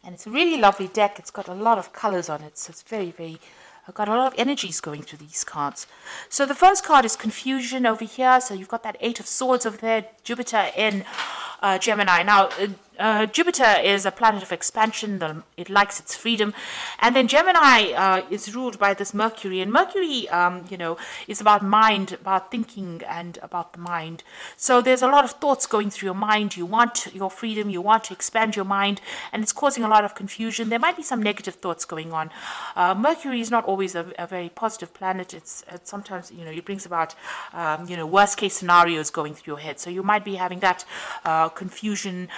And it's a really lovely deck. It's got a lot of colors on it, so it's very, very... I've got a lot of energies going through these cards. So the first card is confusion over here. So you've got that Eight of Swords over there, Jupiter in Gemini. Now, Jupiter is a planet of expansion. It likes its freedom. And then Gemini is ruled by this Mercury. And Mercury, is about mind, about thinking and about the mind. So there's a lot of thoughts going through your mind. You want your freedom. You want to expand your mind. And it's causing a lot of confusion. There might be some negative thoughts going on. Mercury is not always a very positive planet. It's sometimes, it brings about, worst case scenarios going through your head. So you might be having that confusion,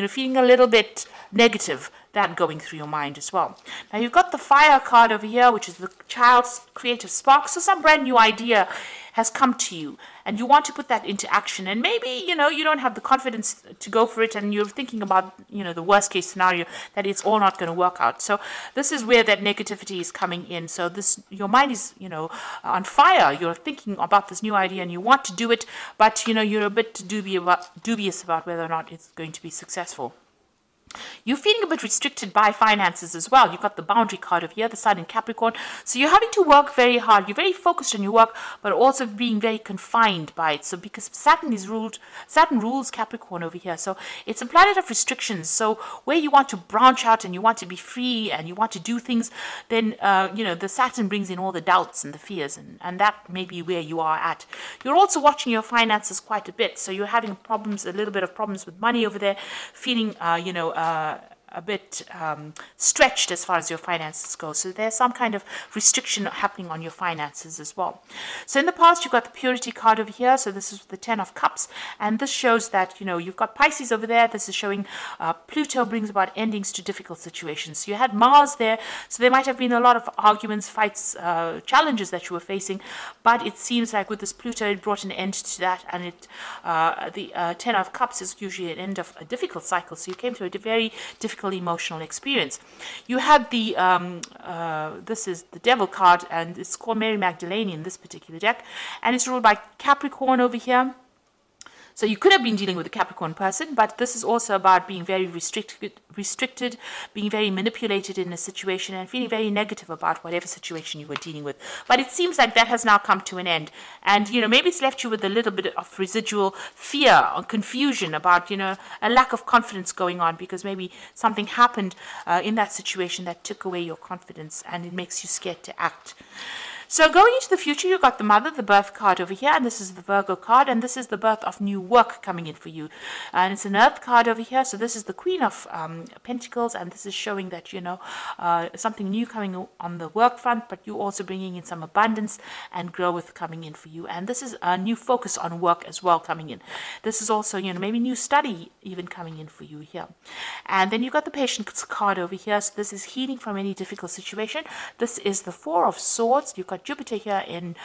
feeling a little bit negative, that going through your mind as well. Now you've got the fire card over here, which is the child's creative spark. So some brand new idea has come to you and you want to put that into action. And maybe, you don't have the confidence to go for it and you're thinking about, the worst case scenario, that it's all not going to work out. So this is where that negativity is coming in. So your mind is, on fire. You're thinking about this new idea and you want to do it, but, you're a bit dubious about whether or not it's going to be successful. You're feeling a bit restricted by finances as well. You've got the boundary card over here, the Sun in Capricorn. So you're having to work very hard. You're very focused on your work, but also being very confined by it. So because Saturn rules Capricorn over here. So it's a planet of restrictions. So where you want to branch out and you want to be free and you want to do things, then, the Saturn brings in all the doubts and the fears. And that may be where you are at. You're also watching your finances quite a bit. So you're having a little bit of problems with money over there, feeling, a bit stretched as far as your finances go. So there's some kind of restriction happening on your finances as well. So in the past, you've got the purity card over here. So this is the 10 of Cups. And this shows that, you've got Pisces over there. This is showing Pluto brings about endings to difficult situations. So you had Mars there. So there might have been a lot of arguments, fights, challenges that you were facing. But it seems like with this Pluto, it brought an end to that. And the 10 of Cups is usually an end of a difficult cycle. So you came through a very difficult emotional experience. You had this is the Devil card, and it's called Mary Magdalene in this particular deck, and it's ruled by Capricorn over here. So you could have been dealing with a Capricorn person, but this is also about being very restricted, being very manipulated in a situation and feeling very negative about whatever situation you were dealing with. But it seems like that has now come to an end. And, maybe it's left you with a little bit of residual fear or confusion about, a lack of confidence going on because maybe something happened in that situation that took away your confidence and it makes you scared to act. So going into the future, you've got the Mother, the birth card over here, and this is the Virgo card, and this is the birth of new work coming in for you. And it's an Earth card over here, so this is the Queen of Pentacles, and this is showing that, something new coming on the work front, but you also bringing in some abundance and growth coming in for you. And this is a new focus on work as well coming in. This is also, maybe new study even coming in for you here. And then you've got the Patience card over here, so this is healing from any difficult situation. This is the Four of Swords. You've got Jupiter here in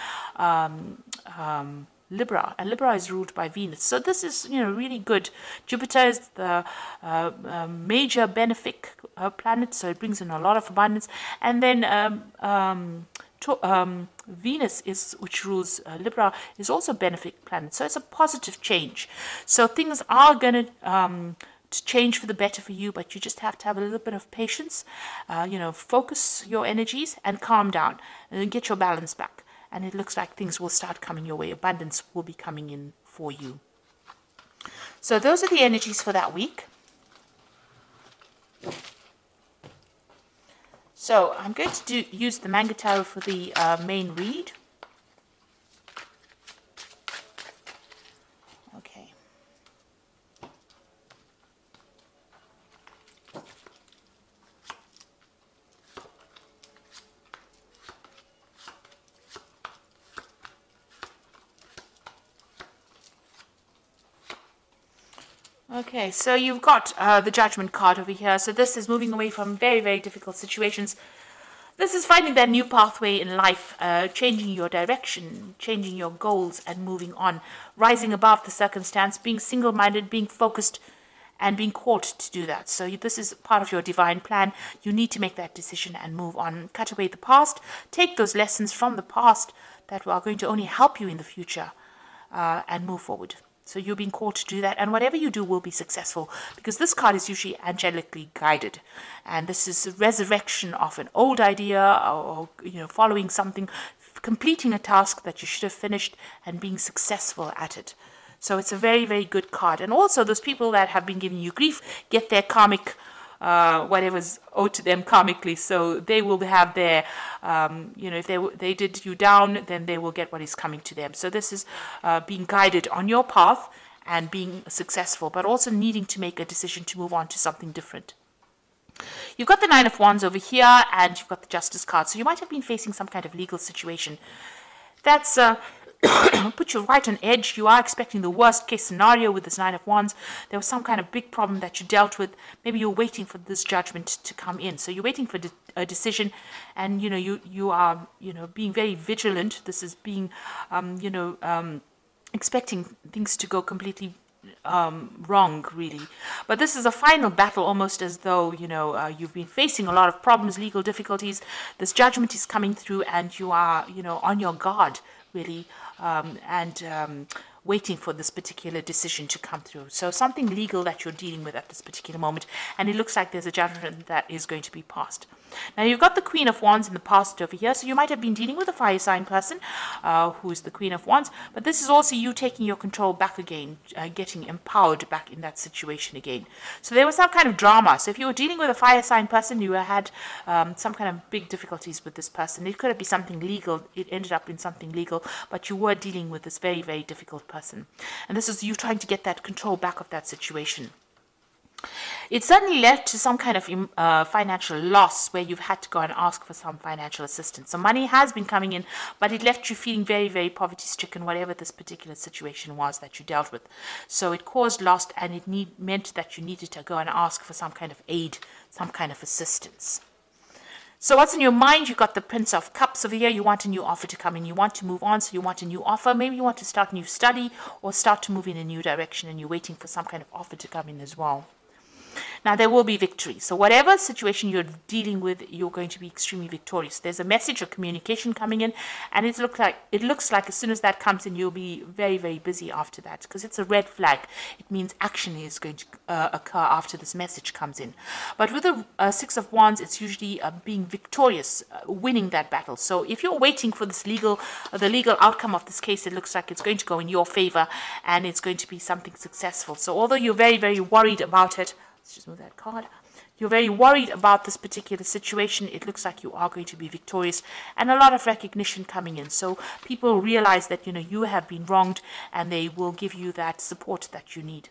Libra, and Libra is ruled by Venus. So this is, really good. Jupiter is the major benefic planet, so it brings in a lot of abundance. And then Venus, which rules Libra, is also a benefic planet. So it's a positive change. So things are going to change for the better for you, but you just have to have a little bit of patience, focus your energies and calm down and get your balance back. And it looks like things will start coming your way. Abundance will be coming in for you. So those are the energies for that week. So I'm going to use the Manga Tarot for the main read. Okay. Okay, so you've got the Judgment card over here. So this is moving away from very, very difficult situations. This is finding that new pathway in life, changing your direction, changing your goals and moving on, rising above the circumstance, being single-minded, being focused and being called to do that. So this is part of your divine plan. You need to make that decision and move on. Cut away the past. Take those lessons from the past that are going to only help you in the future and move forward. So you're being called to do that, and whatever you do will be successful, because this card is usually angelically guided, and this is a resurrection of an old idea, or following something, completing a task that you should have finished, and being successful at it. So it's a very, very good card. And also those people that have been giving you grief get their karmic, whatever's owed to them karmically. So they will have their, if they did you down, then they will get what is coming to them. So this is being guided on your path and being successful, but also needing to make a decision to move on to something different. You've got the Nine of Wands over here, and you've got the Justice card. So you might have been facing some kind of legal situation. That's put you right on edge. You are expecting the worst case scenario with this Nine of Wands. There was some kind of big problem that you dealt with. Maybe you're waiting for this judgment to come in. So you're waiting for a decision, and you are being very vigilant. This is being expecting things to go completely wrong, really. But this is a final battle, almost as though you've been facing a lot of problems, legal difficulties. This judgment is coming through, and you are on your guard, really, and waiting for this particular decision to come through. So something legal that you're dealing with at this particular moment, and it looks like there's a judgment that is going to be passed. Now you've got the Queen of Wands in the past over here, so you might have been dealing with a fire sign person who is the Queen of Wands, but this is also you taking your control back again, getting empowered back in that situation again. So there was some kind of drama. So if you were dealing with a fire sign person, you had some kind of big difficulties with this person. It could have been something legal. It ended up in something legal, but you were dealing with this very, very difficult person. And this is you trying to get that control back of that situation. It certainly led to some kind of financial loss, where you've had to go and ask for some financial assistance. So money has been coming in, but it left you feeling very, very poverty-stricken, whatever this particular situation was that you dealt with. So it caused loss, and it meant that you needed to go and ask for some kind of aid, some kind of assistance. So what's in your mind? You've got the Prince of Cups over here. You want a new offer to come in. You want to move on, so you want a new offer. Maybe you want to start a new study or start to move in a new direction, and you're waiting for some kind of offer to come in as well. Now, there will be victory. So whatever situation you're dealing with, you're going to be extremely victorious. There's a message of communication coming in, and it looks like as soon as that comes in, you'll be very, very busy after that, because it's a red flag. It means action is going to occur after this message comes in. But with the Six of Wands, it's usually being victorious, winning that battle. So if you're waiting for this the legal outcome of this case, it looks like it's going to go in your favor, and it's going to be something successful. So although you're very, very worried about it, let's just move that card. You're very worried about this particular situation. It looks like you are going to be victorious, and a lot of recognition coming in. So people realize that you have been wronged, and they will give you that support that you need.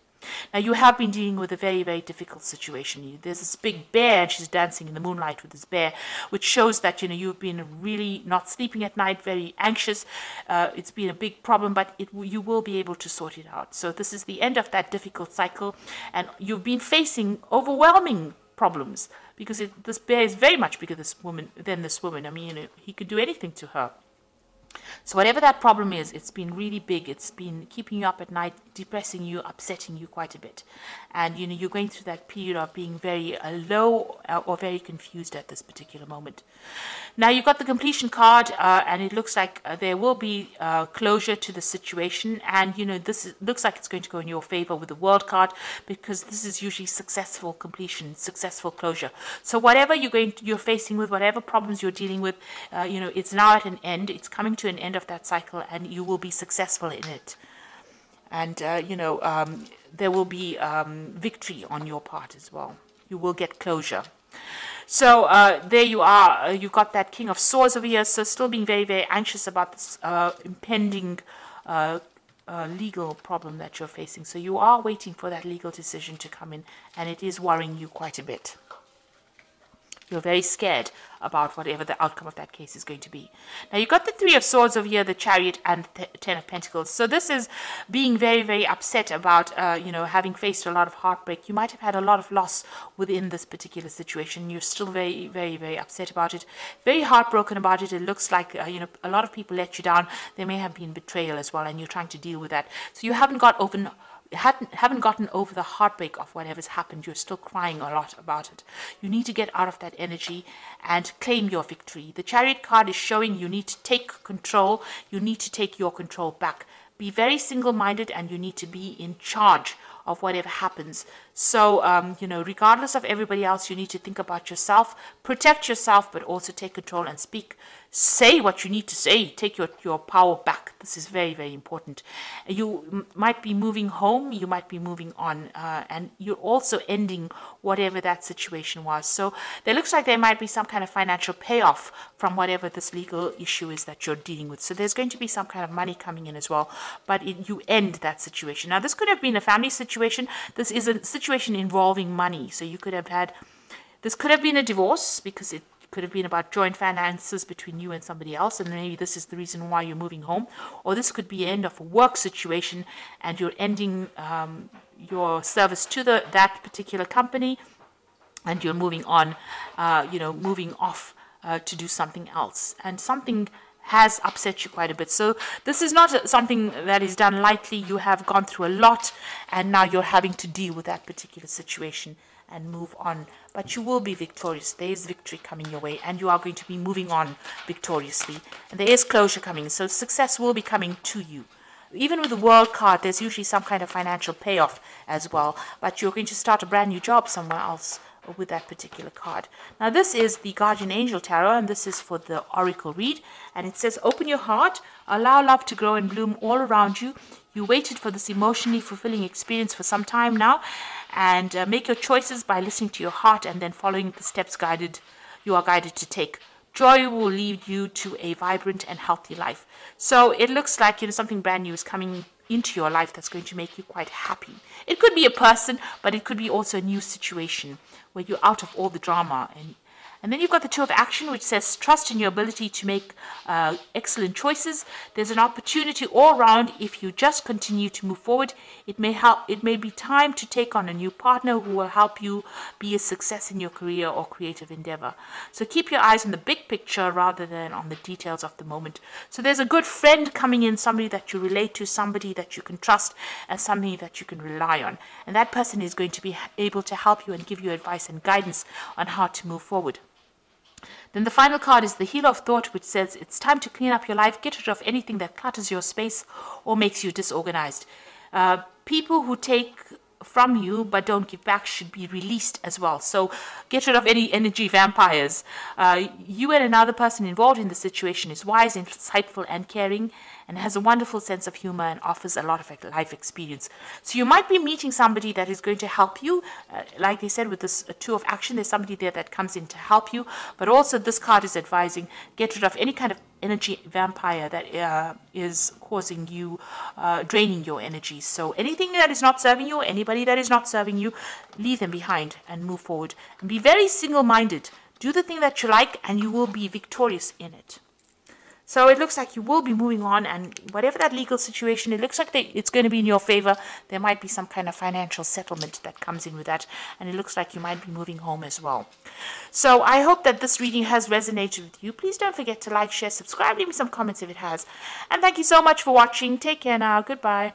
Now, you have been dealing with a very, very difficult situation. There's this big bear, and she's dancing in the moonlight with this bear, which shows that you've been really not sleeping at night, very anxious. It's been a big problem, but you will be able to sort it out. So this is the end of that difficult cycle, and you've been facing overwhelming problems, because this bear is very much bigger than this woman. I mean, he could do anything to her. So whatever that problem is, it's been really big. It's been keeping you up at night, depressing you, upsetting you quite a bit. And, you're going through that period of being very low or very confused at this particular moment. Now, you've got the completion card, and it looks like there will be closure to the situation. And, this looks like it's going to go in your favor with the World card, because this is usually successful completion, successful closure. So whatever you're facing with, whatever problems you're dealing with, it's now at an end. It's coming to an end of that cycle, and you will be successful in it. And there will be victory on your part as well. You will get closure. So there you are. You've got that King of Swords over here. So still being very, very anxious about this impending legal problem that you're facing. So you are waiting for that legal decision to come in, and it is worrying you quite a bit. You're very scared about whatever the outcome of that case is going to be. Now, you've got the Three of Swords over here, the Chariot, and the Ten of Pentacles. So this is being very, very upset about, having faced a lot of heartbreak. You might have had a lot of loss within this particular situation. You're still very, very, very upset about it, very heartbroken about it. It looks like, a lot of people let you down. There may have been betrayal as well, and you're trying to deal with that. So you haven't gotten over the heartbreak of whatever's happened. You're still crying a lot about it. You need to get out of that energy and claim your victory. The Chariot card is showing you need to take control. You need to take your control back. be very single-minded, and you need to be in charge of whatever happens. So, regardless of everybody else, you need to think about yourself, protect yourself, but also take control and say what you need to say. Take your power back. This is very, very important. You might be moving home, you might be moving on, and you're also ending whatever that situation was. So there looks like there might be some kind of financial payoff from whatever this legal issue is that you're dealing with. So there's going to be some kind of money coming in as well, but you end that situation. Now, this could have been a family situation. This is a situation involving money. So this could have been a divorce, because it could have been about joint finances between you and somebody else, and maybe this is the reason why you're moving home. Or this could be the end of a work situation, and you're ending your service to that particular company, and you're moving on, moving off to do something else. And something has upset you quite a bit. So this is not something that is done lightly. You have gone through a lot, and now you're having to deal with that particular situation and move on. But you will be victorious. There is victory coming your way, and you are going to be moving on victoriously. And there is closure coming, so success will be coming to you. Even with the World card, there's usually some kind of financial payoff as well, but you're going to start a brand new job somewhere else with that particular card. Now, this is the Guardian Angel Tarot, and this is for the Oracle read, and it says, open your heart, allow love to grow and bloom all around you. You waited for this emotionally fulfilling experience for some time now, and make your choices by listening to your heart and then following the steps you are guided to take. Joy will lead you to a vibrant and healthy life. So it looks like something brand new is coming into your life that's going to make you quite happy. It could be a person, but it could be also a new situation where you're out of all the drama. And then you've got the Two of Action, which says trust in your ability to make excellent choices. There's an opportunity all around if you just continue to move forward. It may be time to take on a new partner who will help you be a success in your career or creative endeavor. So keep your eyes on the big picture rather than on the details of the moment. So there's a good friend coming in, somebody that you relate to, somebody that you can trust, and somebody that you can rely on. And that person is going to be able to help you and give you advice and guidance on how to move forward. Then the final card is the Healer of Thought, which says it's time to clean up your life, get rid of anything that clutters your space or makes you disorganized. People who take from you but don't give back should be released as well. So get rid of any energy vampires. You and another person involved in the situation is wise, insightful, and caring, and has a wonderful sense of humor and offers a lot of life experience. So you might be meeting somebody that is going to help you. Like they said, with this Two of Action, there's somebody there that comes in to help you. But also this card is advising, get rid of any kind of energy vampire that is causing you, draining your energy. So anything that is not serving you, anybody that is not serving you, leave them behind and move forward. And be very single-minded. Do the thing that you like, and you will be victorious in it. So it looks like you will be moving on, and whatever that legal situation, it looks like it's going to be in your favor. There might be some kind of financial settlement that comes in with that, and it looks like you might be moving home as well. So I hope that this reading has resonated with you. Please don't forget to like, share, subscribe, leave me some comments if it has. And thank you so much for watching. Take care now. Goodbye.